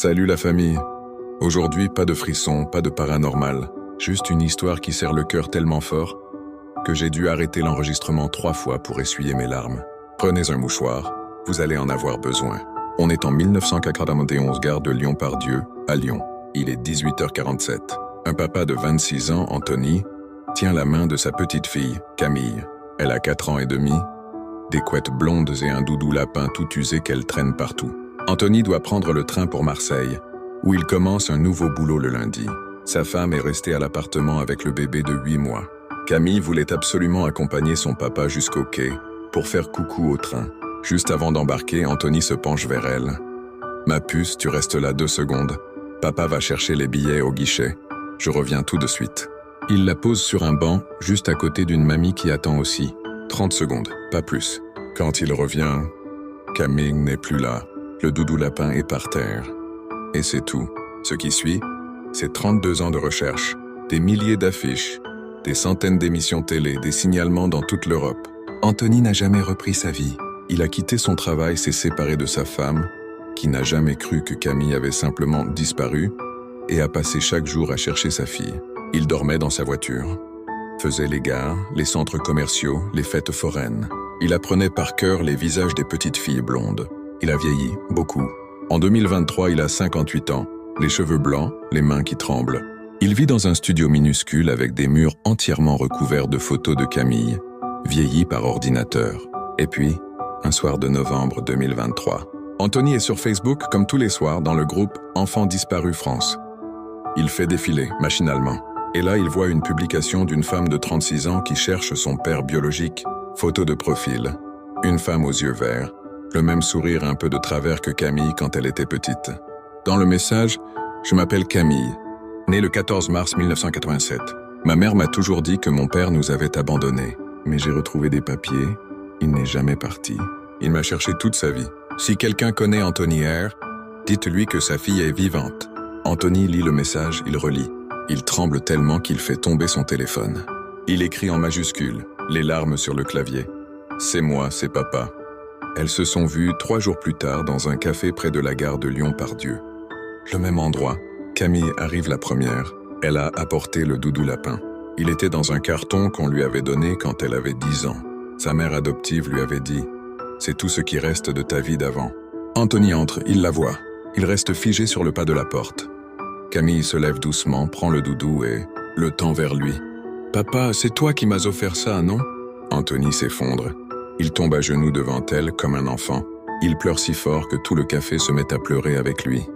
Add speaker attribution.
Speaker 1: Salut la famille. Aujourd'hui, pas de frisson, pas de paranormal. Juste une histoire qui serre le cœur tellement fort que j'ai dû arrêter l'enregistrement 3 fois pour essuyer mes larmes. Prenez un mouchoir, vous allez en avoir besoin. On est en 1991, gare de Lyon-Part-Dieu, à Lyon. Il est 18h47. Un papa de 26 ans, Anthony, tient la main de sa petite fille, Camille. Elle a 4 ans et demi, des couettes blondes et un doudou lapin tout usé qu'elle traîne partout. Anthony doit prendre le train pour Marseille, où il commence un nouveau boulot le lundi. Sa femme est restée à l'appartement avec le bébé de 8 mois. Camille voulait absolument accompagner son papa jusqu'au quai pour faire coucou au train. Juste avant d'embarquer, Anthony se penche vers elle. « Ma puce, tu restes là 2 secondes. Papa va chercher les billets au guichet. Je reviens tout de suite. » Il la pose sur un banc, juste à côté d'une mamie qui attend aussi. 30 secondes, pas plus. Quand il revient, Camille n'est plus là. Le doudou lapin est par terre. Et c'est tout. Ce qui suit, c'est 32 ans de recherche, des milliers d'affiches, des centaines d'émissions télé, des signalements dans toute l'Europe. Anthony n'a jamais repris sa vie. Il a quitté son travail, s'est séparé de sa femme, qui n'a jamais cru que Camille avait simplement disparu, et a passé chaque jour à chercher sa fille. Il dormait dans sa voiture, faisait les gares, les centres commerciaux, les fêtes foraines. Il apprenait par cœur les visages des petites filles blondes. Il a vieilli, beaucoup. En 2023, il a 58 ans, les cheveux blancs, les mains qui tremblent. Il vit dans un studio minuscule avec des murs entièrement recouverts de photos de Camille, vieillies par ordinateur. Et puis, un soir de novembre 2023, Anthony est sur Facebook comme tous les soirs dans le groupe Enfants disparus France. Il fait défiler, machinalement. Et là, il voit une publication d'une femme de 36 ans qui cherche son père biologique. Photo de profil. Une femme aux yeux verts. Le même sourire un peu de travers que Camille quand elle était petite. Dans le message, « Je m'appelle Camille, née le 14 mars 1987. Ma mère m'a toujours dit que mon père nous avait abandonnés. Mais j'ai retrouvé des papiers, il n'est jamais parti. Il m'a cherché toute sa vie. Si quelqu'un connaît Anthony R., dites-lui que sa fille est vivante. » Anthony lit le message, il relit. Il tremble tellement qu'il fait tomber son téléphone. Il écrit en majuscules, les larmes sur le clavier. « C'est moi, c'est papa. » Elles se sont vues 3 jours plus tard dans un café près de la gare de Lyon-Part-Dieu. Le même endroit, Camille arrive la première. Elle a apporté le doudou lapin. Il était dans un carton qu'on lui avait donné quand elle avait 10 ans. Sa mère adoptive lui avait dit « C'est tout ce qui reste de ta vie d'avant. » Anthony entre, il la voit. Il reste figé sur le pas de la porte. Camille se lève doucement, prend le doudou et le tend vers lui. « Papa, c'est toi qui m'as offert ça, non ?» Anthony s'effondre. Il tombe à genoux devant elle comme un enfant. Il pleure si fort que tout le café se met à pleurer avec lui.